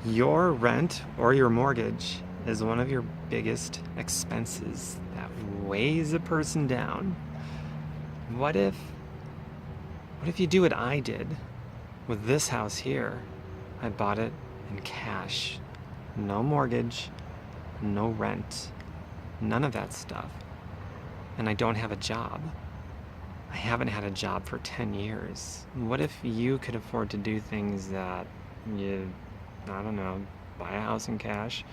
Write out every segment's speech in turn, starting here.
Your rent or your mortgage is one of your biggest expenses that weighs a person down. What if what if you do what I did with this house here? I bought it in cash. No mortgage, no rent, none of that stuff. And I don't have a job. I haven't had a job for 10 years. What if you could afford to do things that I don't know, buy a house in cash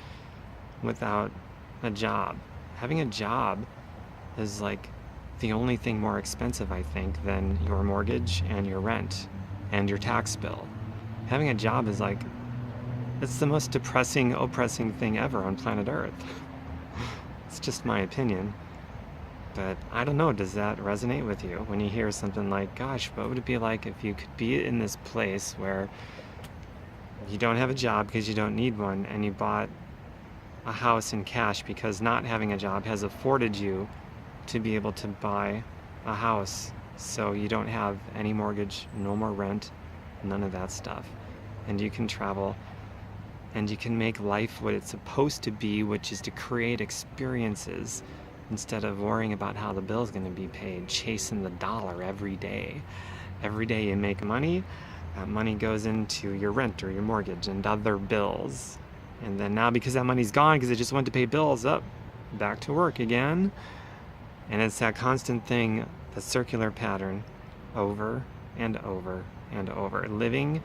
without a job? Having a job is like the only thing more expensive, I think, than your mortgage and your rent and your tax bill. Having a job is like, it's the most depressing, oppressing thing ever on planet Earth. It's just my opinion. But I don't know, does that resonate with you when you hear something like, gosh, what would it be like if you could be in this place where you don't have a job because you don't need one, and you bought a house in cash because not having a job has afforded you to be able to buy a house, so you don't have any mortgage, no more rent, none of that stuff. And you can travel and you can make life what it's supposed to be, which is to create experiences instead of worrying about how the bill's going to be paid, chasing the dollar every day. Every day you make money, that money goes into your rent or your mortgage and other bills. And then now, because that money's gone, because it just went to pay bills, up, back to work again. And it's that constant thing, the circular pattern, over and over and over. Living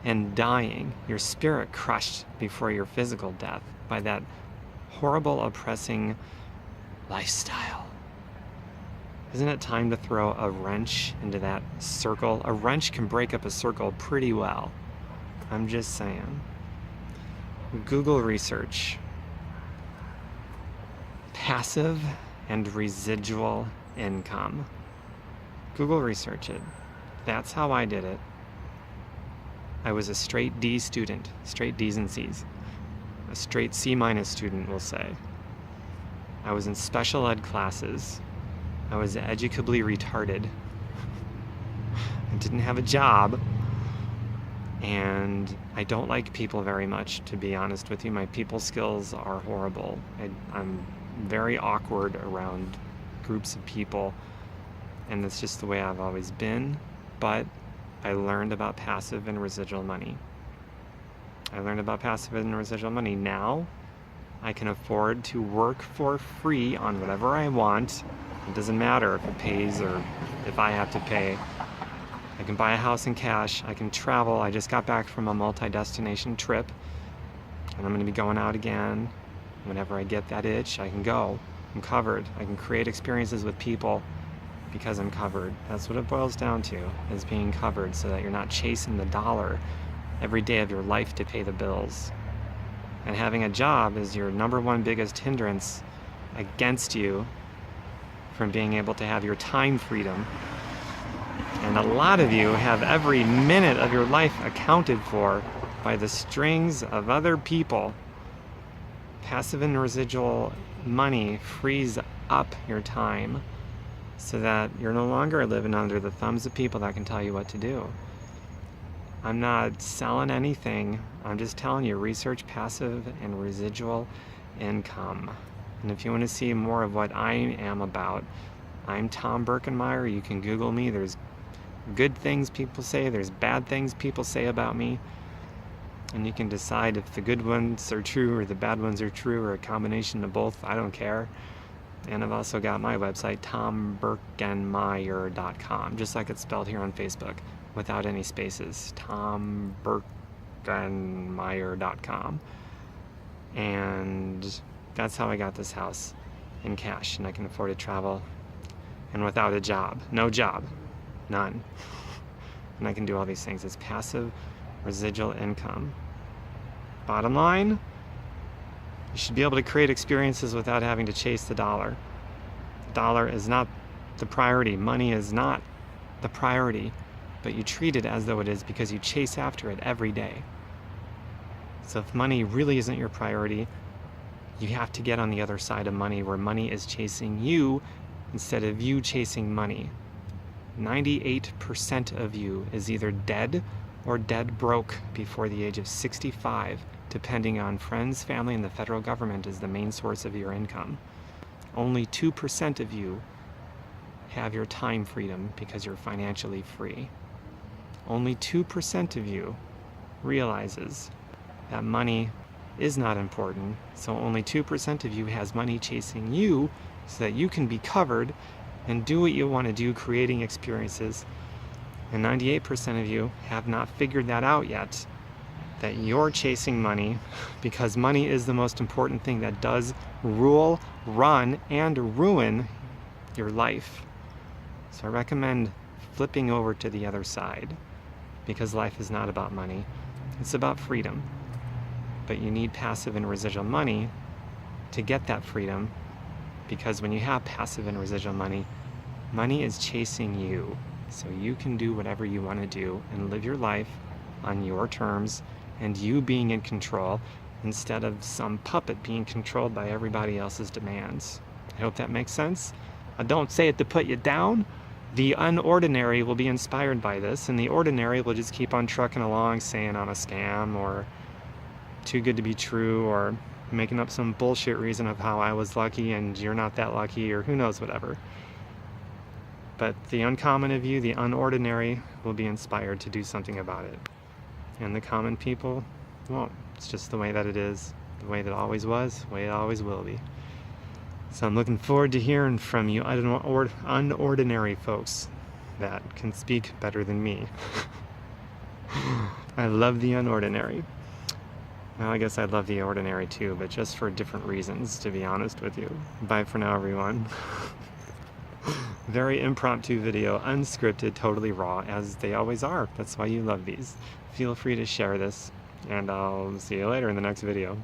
and dying, your spirit crushed before your physical death by that horrible, oppressing lifestyle. Isn't it time to throw a wrench into that circle? A wrench can break up a circle pretty well. I'm just saying. Google research. Passive and residual income. Google research it. That's how I did it. I was a straight D student, straight D's and C's. A straight C- student, we'll say. I was in special ed classes. I was educably retarded. I didn't have a job. And I don't like people very much, to be honest with you. My people skills are horrible. I'm very awkward around groups of people. And that's just the way I've always been. But I learned about passive and residual money. Now I can afford to work for free on whatever I want. It doesn't matter if it pays or if I have to pay. I can buy a house in cash. I can travel. I just got back from a multi-destination trip, and I'm going to be going out again. Whenever I get that itch, I can go. I'm covered. I can create experiences with people because I'm covered. That's what it boils down to, is being covered, so that you're not chasing the dollar every day of your life to pay the bills. And having a job is your number one biggest hindrance against you from being able to have your time freedom. And a lot of you have every minute of your life accounted for by the strings of other people. Passive and residual money frees up your time so that you're no longer living under the thumbs of people that can tell you what to do. I'm not selling anything. I'm just telling you, research passive and residual income. And if you want to see more of what I am about, I'm Tom Birkenmeyer. You can Google me. There's good things people say. There's bad things people say about me. And you can decide if the good ones are true or the bad ones are true or a combination of both. I don't care. And I've also got my website, tombirkenmeyer.com, just like it's spelled here on Facebook, without any spaces. tombirkenmeyer.com. And that's how I got this house in cash, and I can afford to travel and without a job. No job. None. And I can do all these things. It's passive residual income. Bottom line, you should be able to create experiences without having to chase the dollar. The dollar is not the priority. Money is not the priority, but you treat it as though it is because you chase after it every day. So if money really isn't your priority, you have to get on the other side of money, where money is chasing you instead of you chasing money. 98% of you is either dead or dead broke before the age of 65, depending on friends, family, and the federal government as the main source of your income. Only 2% of you have your time freedom because you're financially free. Only 2% of you realizes that money is not important, so only 2% of you has money chasing you so that you can be covered and do what you want to do, creating experiences. And 98% of you have not figured that out yet, that you're chasing money because money is the most important thing that does rule, run, and ruin your life. So I recommend flipping over to the other side, because life is not about money, it's about freedom. But you need passive and residual money to get that freedom, because when you have passive and residual money, money is chasing you. So you can do whatever you want to do and live your life on your terms and you being in control instead of some puppet being controlled by everybody else's demands. I hope that makes sense. I don't say it to put you down. The unordinary will be inspired by this, and the ordinary will just keep on trucking along saying I'm a scam or too good to be true, or making up some bullshit reason of how I was lucky and you're not that lucky, or who knows, whatever. But the uncommon of you, the unordinary, will be inspired to do something about it. And the common people won't. It's just the way that it is, the way that it always was, the way it always will be. So I'm looking forward to hearing from you unordinary folks that can speak better than me. I love the unordinary. Well, I guess I love the ordinary too, but just for different reasons, to be honest with you. Bye for now, everyone. Very impromptu video, unscripted, totally raw, as they always are. That's why you love these. Feel free to share this, and I'll see you later in the next video.